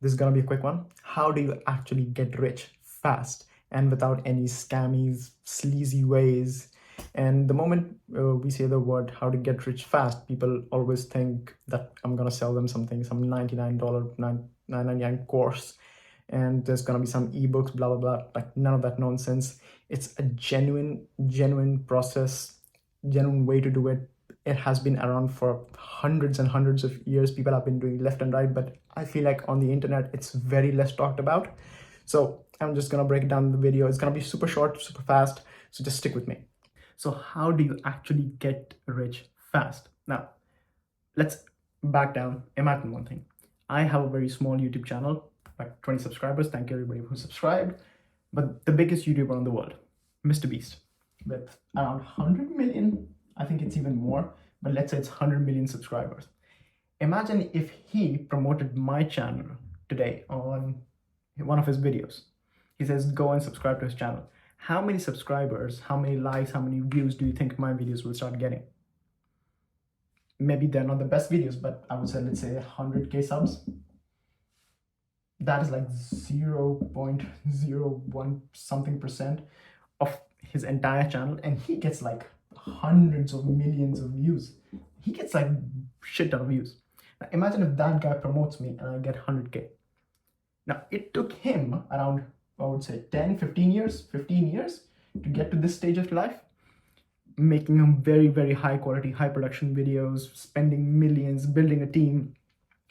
This is gonna be a quick one. How do you actually get rich fast and without any scammies, sleazy ways? And the moment we say the word how to get rich fast, people always think that I'm gonna sell them something, some $99, $9.99 course, and there's gonna be some ebooks, blah blah blah. Like none of that nonsense. It's a genuine process, genuine way to do it. It has been around for hundreds and hundreds of years. People have been doing left and right, but I feel like on the internet it's very less talked about. So I'm just gonna break down the video. It's gonna be super short, super fast, so just stick with me. So how do you actually get rich fast? Now let's back down. Imagine one thing. I have a very small YouTube channel, like 20 subscribers. Thank you everybody who subscribed. But the biggest YouTuber in the world, Mr. Beast, with around 100 million, I think it's even more, but let's say it's 100 million subscribers. Imagine if he promoted my channel today on one of his videos. He says, go and subscribe to his channel. How many subscribers, how many likes, how many views do you think my videos will start getting? Maybe they're not the best videos, but I would say, let's say 100K subs. That is like 0.01 something percent of his entire channel, and he gets like hundreds of millions of views. He gets like shit ton of views. Now imagine if that guy promotes me and I get 100K. Now it took him around, I would say 15 years to get to this stage of life, making him very high quality, high production videos, spending millions, building a team.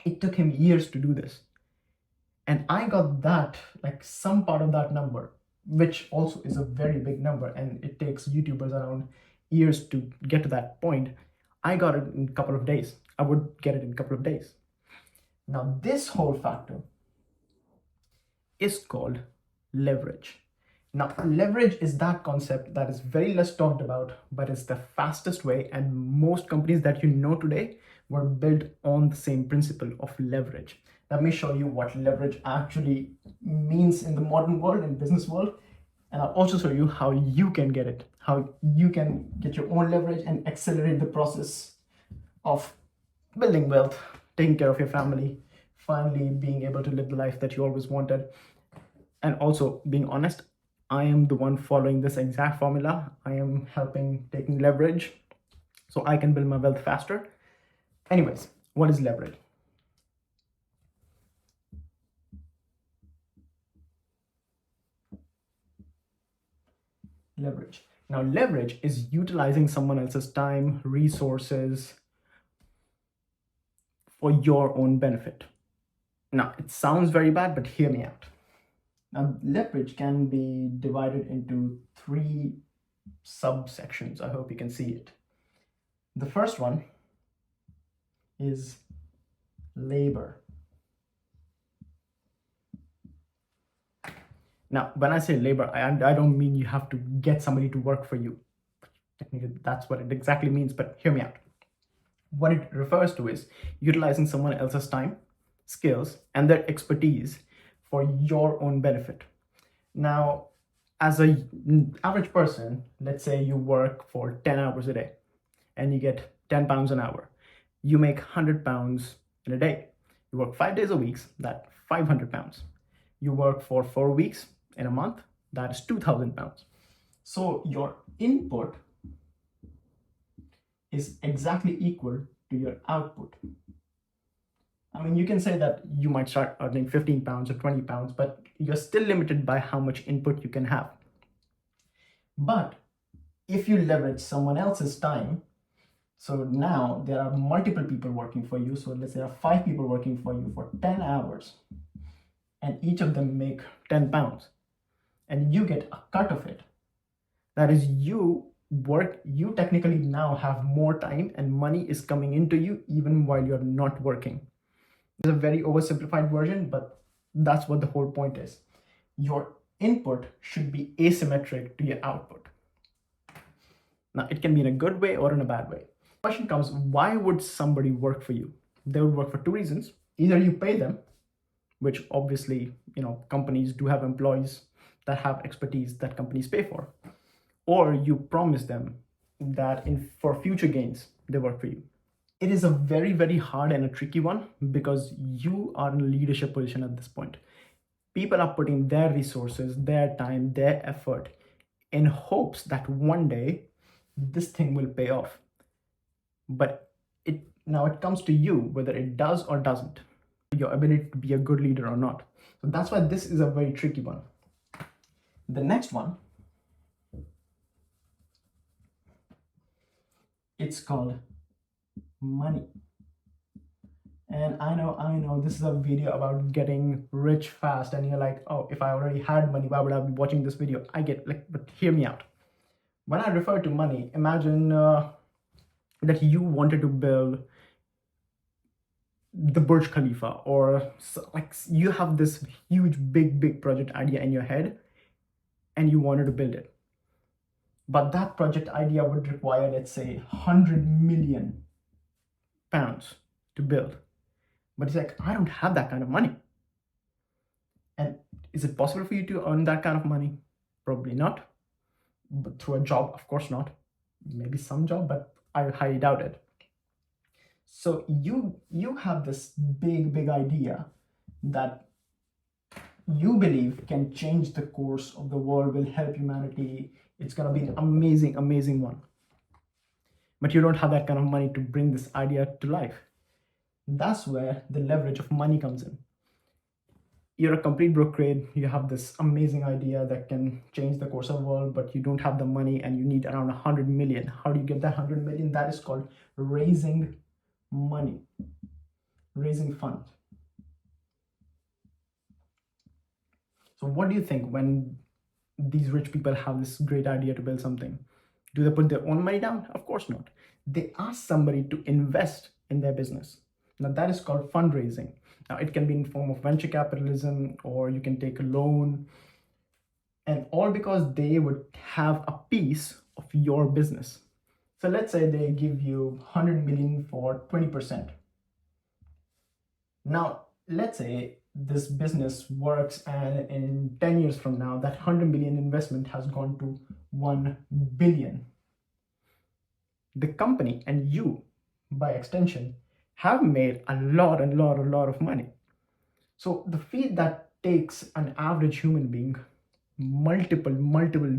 It took him years to do this. And I got that, like some part of that number, which also is a very big number, and it takes YouTubers around years to get to that point. I got it in a couple of days. I would get it in a couple of days. Now, this whole factor is called leverage. Now, leverage is that concept that is very less talked about, but it's the fastest way, and most companies that you know today were built on the same principle of leverage. Let me show you what leverage actually means in the modern world, in business world, and I'll also show you how you can get it, how you can get your own leverage and accelerate the process of building wealth, taking care of your family, finally being able to live the life that you always wanted. And also being honest, I am the one following this exact formula. I am helping taking leverage so I can build my wealth faster. Anyways, what is leverage? Leverage. Now, leverage is utilizing someone else's time, resources for your own benefit. Now, it sounds very bad, but hear me out. Now, leverage can be divided into 3 subsections. I hope you can see it. The first one is labor. Now, when I say labor, I don't mean you have to get somebody to work for you. Technically, that's what it exactly means, but hear me out. What it refers to is utilizing someone else's time, skills, and their expertise for your own benefit. Now, as an average person, let's say you work for 10 hours a day and you get £10 an hour. You make £100 in a day. You work 5 days a week, that's £500. You work for 4 weeks in a month, that is £2,000. So your input is exactly equal to your output. I mean, you can say that you might start earning £15 or £20, but you're still limited by how much input you can have. But if you leverage someone else's time, so now there are multiple people working for you. So let's say there are 5 people working for you for 10 hours, and each of them make £10, and you get a cut of it. That is, you technically now have more time and money is coming into you even while you're not working. It's a very oversimplified version, but that's what the whole point is. Your input should be asymmetric to your output. Now, it can be in a good way or in a bad way. The question comes, why would somebody work for you? They would work for 2 reasons. Either you pay them, which obviously, companies do have employees that have expertise that companies pay for, or you promise them that for future gains, they work for you. It is a very, very hard and a tricky one because you are in a leadership position at this point. People are putting their resources, their time, their effort in hopes that one day this thing will pay off. But it comes to you whether it does or doesn't, your ability to be a good leader or not. So that's why this is a very tricky one. The next one, it's called money. And I know this is a video about getting rich fast, and you're like, oh, if I already had money, why would I be watching this video? I get, like, but hear me out. When I refer to money, imagine that you wanted to build the Burj Khalifa, or like you have this huge, big project idea in your head, and you wanted to build it. But that project idea would require, let's say, £100 million to build. But it's like, I don't have that kind of money. And is it possible for you to earn that kind of money? Probably not. But through a job, of course not. Maybe some job, but I highly doubt it. So you have this big idea that you believe can change the course of the world, will help humanity. It's gonna be an amazing one. But you don't have that kind of money to bring this idea to life. That's where the leverage of money comes in. You're a complete broke kid, you have this amazing idea that can change the course of the world, but you don't have the money and you need around 100 million. How do you get that 100 million? That is called raising money, raising funds. So what do you think when these rich people have this great idea to build something? Do they put their own money down? Of course not. They ask somebody to invest in their business. Now that is called fundraising. Now it can be in form of venture capitalism, or you can take a loan, and all because they would have a piece of your business. So let's say they give you 100 million for 20%. Now let's say this business works, and in 10 years from now, that 100 million investment has gone to 1 billion. The company and you, by extension, have made a lot of money. So the feat that takes an average human being multiple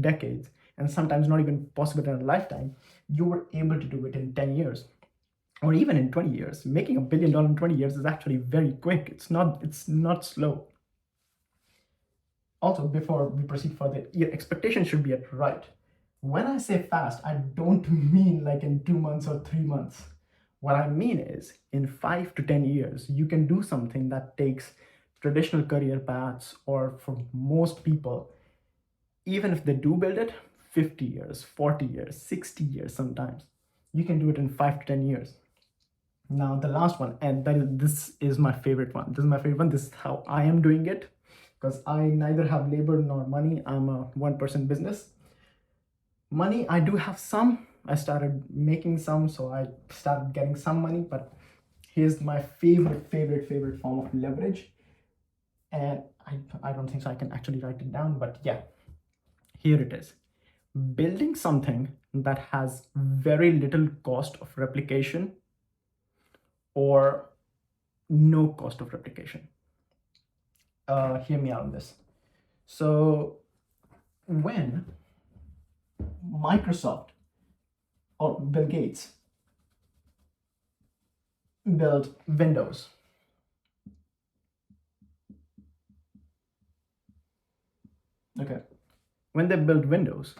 decades, and sometimes not even possible in a lifetime, you were able to do it in 10 years. Or even in 20 years. Making $1 billion in 20 years is actually very quick. It's not slow. Also, before we proceed further, your expectations should be at right. When I say fast, I don't mean like in 2 months or 3 months. What I mean is in 5 to 10 years, you can do something that takes traditional career paths, or for most people, even if they do build it, 50 years, 40 years, 60 years sometimes. You can do it in 5 to 10 years. Now the last one, and this is my favorite one. This is how I am doing it, because I neither have labor nor money. I'm a one-person business. Money, I do have some. I started making some, so I started getting some money, but here's my favorite form of leverage. And I don't think so I can actually write it down, but yeah, here it is. Building something that has very little cost of replication or no cost of replication. Hear me out on this. So when Microsoft or Bill Gates built Windows, okay, when they built Windows,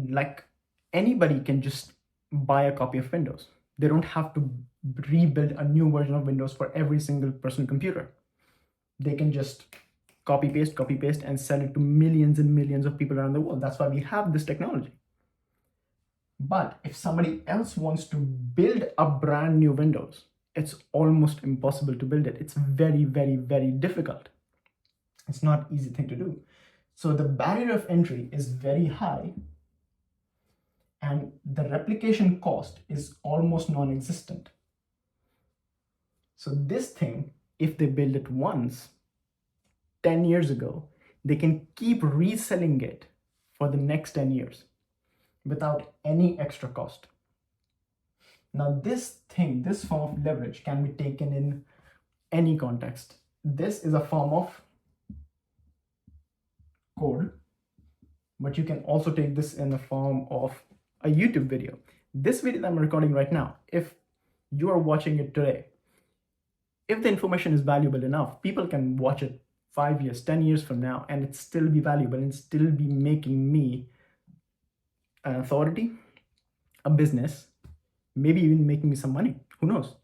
like anybody can just buy a copy of Windows. They don't have to rebuild a new version of Windows for every single personal computer. They can just copy paste and sell it to millions and millions of people around the world. That's why we have this technology. But if somebody else wants to build a brand new Windows, it's almost impossible to build it. It's very difficult. It's not an easy thing to do. So the barrier of entry is very high, and the replication cost is almost non-existent. So this thing, if they build it once, 10 years ago, they can keep reselling it for the next 10 years without any extra cost. Now, this form of leverage can be taken in any context. This is a form of code, but you can also take this in the form of a YouTube video. This video that I'm recording right now, if you are watching it today, if the information is valuable enough, people can watch it 5 years, 10 years from now, and it still be valuable and still be making me an authority, a business, maybe even making me some money. Who knows?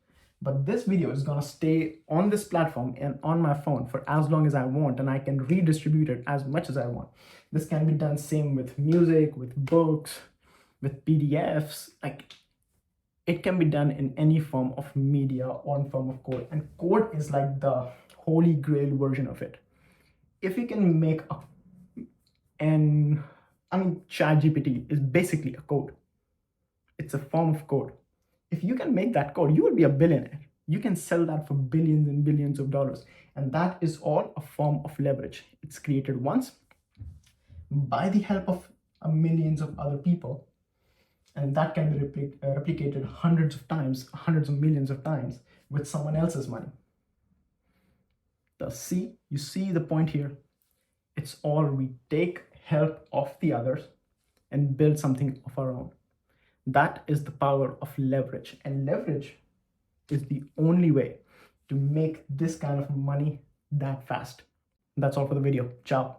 But this video is gonna stay on this platform and on my phone for as long as I want, and I can redistribute it as much as I want. This can be done same with music, with books, with PDFs. Like, it can be done in any form of media or in form of code. And code is like the holy grail version of it. If you can make ChatGPT is basically a code. It's a form of code. If you can make that code, you will be a billionaire. You can sell that for billions and billions of dollars. And that is all a form of leverage. It's created once by the help of millions of other people. And that can be replicated hundreds of times, hundreds of millions of times with someone else's money. You see the point here? It's all we take help of the others and build something of our own. That is the power of leverage. And leverage is the only way to make this kind of money that fast. That's all for the video. Ciao.